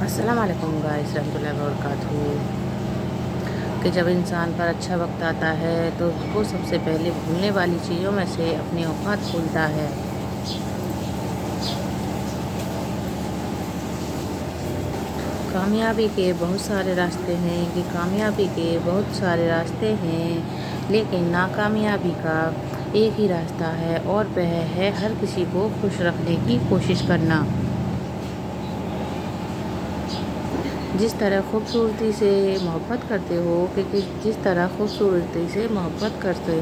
अस्सलाम वालेकुम गाइस रहमतुल्लाहि व बरकातहू। कि जब इंसान पर अच्छा वक्त आता है तो वो सबसे पहले भूलने वाली चीज़ों में से अपनी औकात भूलता है। कामयाबी के बहुत सारे रास्ते हैं लेकिन नाकामयाबी का एक ही रास्ता है और वह है हर किसी को खुश रखने की कोशिश करना। जिस तरह खूबसूरती से मोहब्बत करते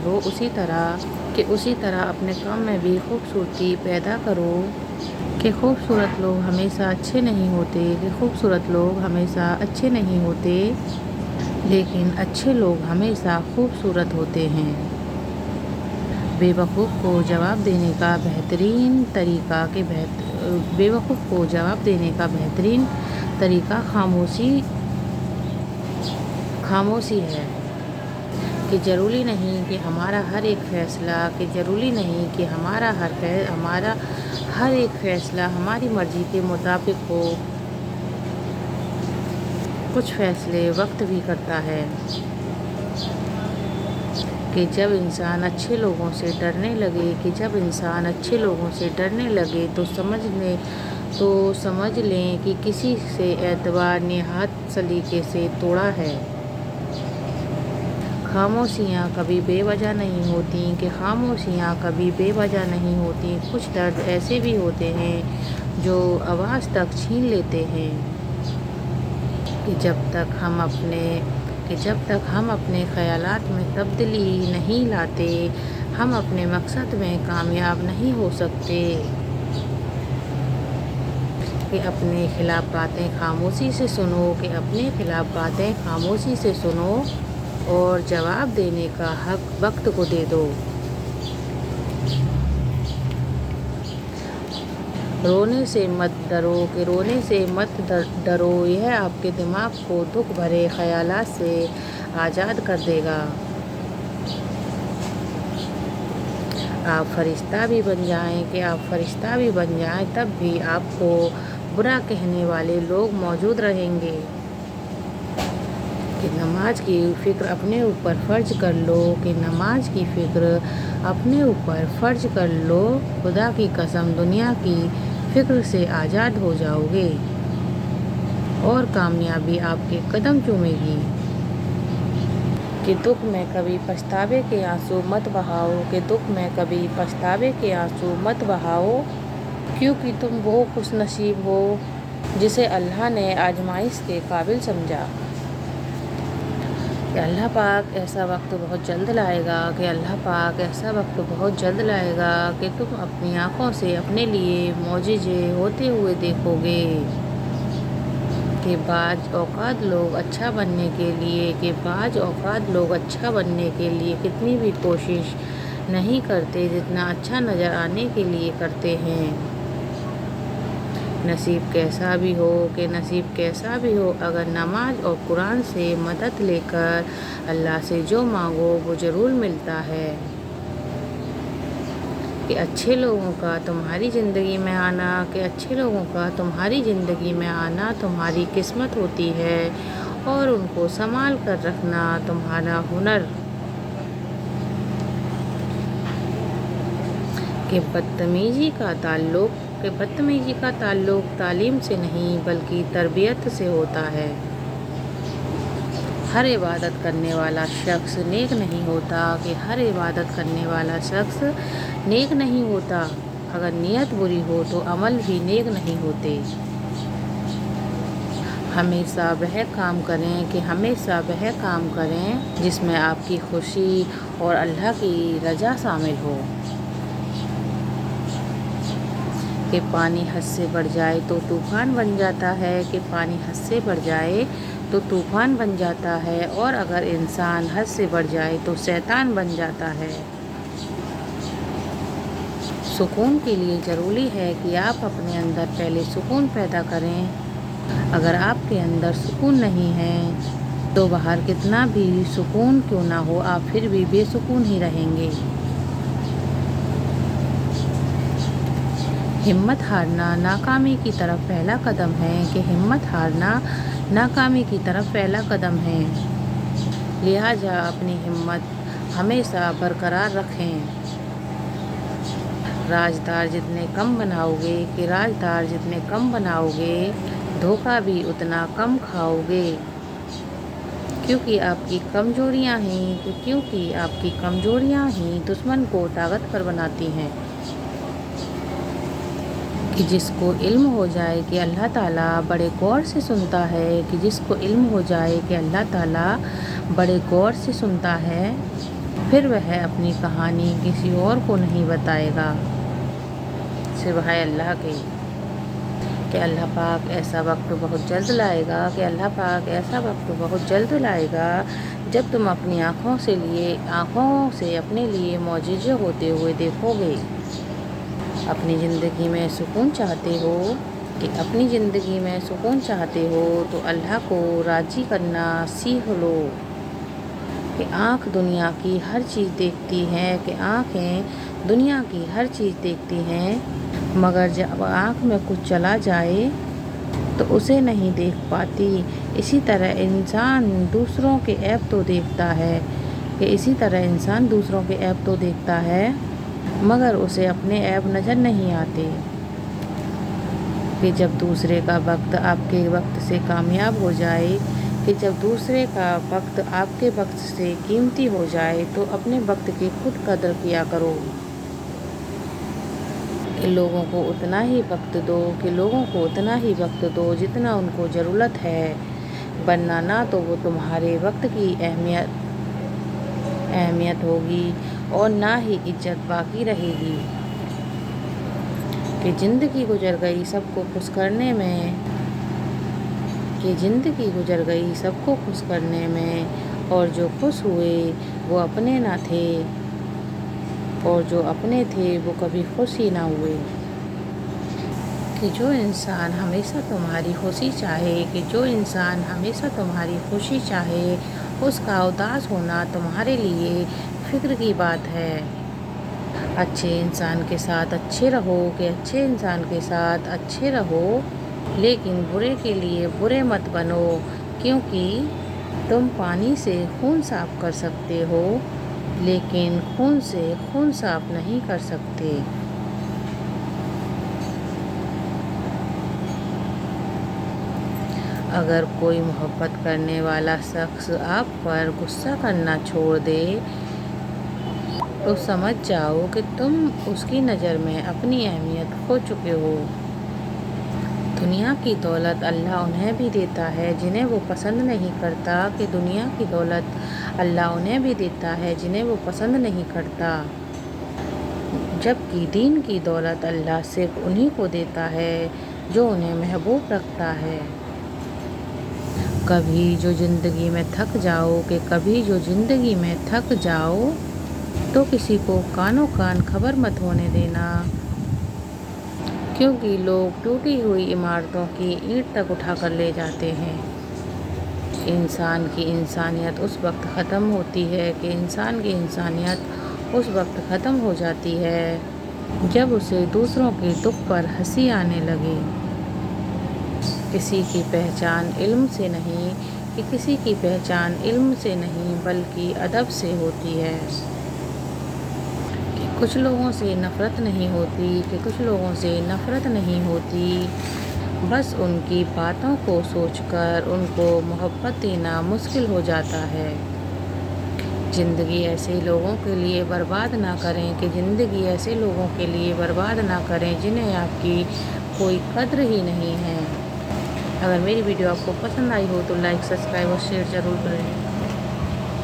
हो उसी तरह अपने काम में भी खूबसूरती पैदा करो। कि खूबसूरत लोग हमेशा अच्छे नहीं होते लेकिन अच्छे लोग हमेशा खूबसूरत होते हैं। बेवकूफ़ को जवाब देने का बेहतरीन तरीका खामोशी है। कि ज़रूरी नहीं कि हमारा हर एक फ़ैसला हमारी मर्ज़ी के मुताबिक हो। कुछ फ़ैसले वक्त भी करता है। कि जब इंसान अच्छे लोगों से डरने लगे तो समझ लें कि किसी से एतबार निहायत सलीके से तोड़ा है। खामोशियाँ कभी बेवजह नहीं होती। कुछ दर्द ऐसे भी होते हैं जो आवाज़ तक छीन लेते हैं। कि जब तक हम अपने ख़यालात में तब्दीली नहीं लाते हम अपने मकसद में कामयाब नहीं हो सकते। कि अपने खिलाफ बातें खामोशी से सुनो और जवाब देने का हक वक्त को दे दो। रोने से मत डरो, यह आपके दिमाग को दुख भरे ख़यालात से आज़ाद कर देगा। आप फरिश्ता भी बन जाएं तब भी आपको बुरा कहने वाले लोग मौजूद रहेंगे। कि नमाज की फ़िक्र अपने ऊपर फ़र्ज कर लो। खुदा की कसम दुनिया की फ़िक्र से आज़ाद हो जाओगे और कामयाबी आपके कदम चूमेगी। कि दुख में कभी पछतावे के आंसू मत बहाओ क्योंकि तुम वो खुशनसीब हो जिसे अल्लाह ने आजमाइश के काबिल समझा। कि अल्लाह पाक ऐसा वक्त बहुत जल्द लाएगा कि तुम अपनी आँखों से अपने लिए मौजिज़े होते हुए देखोगे। कि बाज़ औक़ात लोग अच्छा बनने के लिए कितनी भी कोशिश नहीं करते जितना अच्छा नज़र आने के लिए करते हैं। नसीब कैसा भी हो अगर नमाज और कुरान से मदद लेकर अल्लाह से जो मांगो वो ज़रूर मिलता है। कि अच्छे लोगों का तुम्हारी ज़िंदगी में आना तुम्हारी किस्मत होती है और उनको संभाल कर रखना तुम्हारा हुनर। कि बदतमीज़ी का ताल्लुक तालीम से नहीं बल्कि तरबियत से होता है। हर इबादत करने वाला शख्स नेक नहीं होता। अगर नीयत बुरी हो तो अमल भी नेक नहीं होते। हमेशा वह काम करें जिसमें आपकी खुशी और अल्लाह की रज़ा शामिल हो। कि पानी हद से बढ़ जाए तो तूफ़ान बन जाता है और अगर इंसान हद से बढ़ जाए तो शैतान बन जाता है। सुकून के लिए ज़रूरी है कि आप अपने अंदर पहले सुकून पैदा करें। अगर आपके अंदर सुकून नहीं है तो बाहर कितना भी सुकून क्यों ना हो आप फिर भी बेसुकून ही रहेंगे। हिम्मत हारना नाकामी की तरफ पहला कदम है, कि हिम्मत हारना नाकामी की तरफ पहला कदम है। लिहाजा अपनी हिम्मत हमेशा बरकरार रखें। राजदार जितने कम बनाओगे, धोखा भी उतना कम खाओगे। क्योंकि आपकी कमजोरियां ही दुश्मन को ताकतवर बनाती हैं। कि जिसको इल्म हो जाए कि अल्लाह ताला बड़े गौर से सुनता है, फिर वह अपनी कहानी किसी और को नहीं बताएगा सिवाय अल्लाह के। कि अल्लाह पाक ऐसा वक्त बहुत जल्द लाएगा जब तुम अपनी आँखों से अपने लिए मौजूज़े होते हुए देखोगे। अपनी ज़िंदगी में सुकून चाहते हो तो अल्लाह को राज़ी करना सीख लो। कि आँखें दुनिया की हर चीज़ देखती हैं, मगर जब आँख में कुछ चला जाए तो उसे नहीं देख पाती। इसी तरह इंसान दूसरों के ऐब तो देखता है, मगर उसे अपने ऐब नज़र नहीं आते। कि जब दूसरे का वक्त आपके वक्त से कामयाब हो जाए, कि जब दूसरे का वक्त आपके वक्त से कीमती हो जाए तो अपने वक्त की खुद कदर किया करो। कि लोगों को उतना ही वक्त दो जितना उनको ज़रूरत है, वरना ना तो वो तुम्हारे वक्त की अहमियत होगी और ना ही इज्जत बाकी रहेगी। कि ज़िंदगी गुजर गई सबको खुश करने में, और जो खुश हुए वो अपने ना थे, और जो अपने थे वो कभी खुश ही ना हुए। कि जो इंसान हमेशा तुम्हारी खुशी चाहे, उसका उदास होना तुम्हारे लिए फिक्र की बात है। अच्छे इंसान के साथ अच्छे रहो, लेकिन बुरे के लिए बुरे मत बनो। क्योंकि तुम पानी से खून साफ कर सकते हो, लेकिन खून से खून साफ नहीं कर सकते। अगर कोई मोहब्बत करने वाला शख्स आप पर गुस्सा करना छोड़ दे तो समझ जाओ कि तुम उसकी नज़र में अपनी अहमियत खो चुके हो। दुनिया की दौलत अल्लाह उन्हें भी देता है जिन्हें वो पसंद नहीं करता। कि दुनिया की दौलत अल्लाह उन्हें भी देता है जिन्हें वो पसंद नहीं करता, जबकि दीन की दौलत अल्लाह सिर्फ उन्हीं को देता है जो उन्हें महबूब रखता है। कभी जो ज़िंदगी में थक जाओ तो किसी को कानो कान खबर मत होने देना। क्योंकि लोग टूटी हुई इमारतों की ईंट तक उठा कर ले जाते हैं। इंसान की इंसानियत उस वक्त ख़त्म हो जाती है जब उसे दूसरों के दुख पर हंसी आने लगे। किसी की पहचान इल्म से नहीं बल्कि अदब से होती है। कुछ लोगों से नफ़रत नहीं होती, बस उनकी बातों को सोचकर उनको मोहब्बत देना मुश्किल हो जाता है। ज़िंदगी ऐसे लोगों के लिए बर्बाद ना करें जिन्हें आपकी कोई कद्र ही नहीं है। अगर मेरी वीडियो आपको पसंद आई हो तो लाइक, सब्सक्राइब और शेयर ज़रूर करें।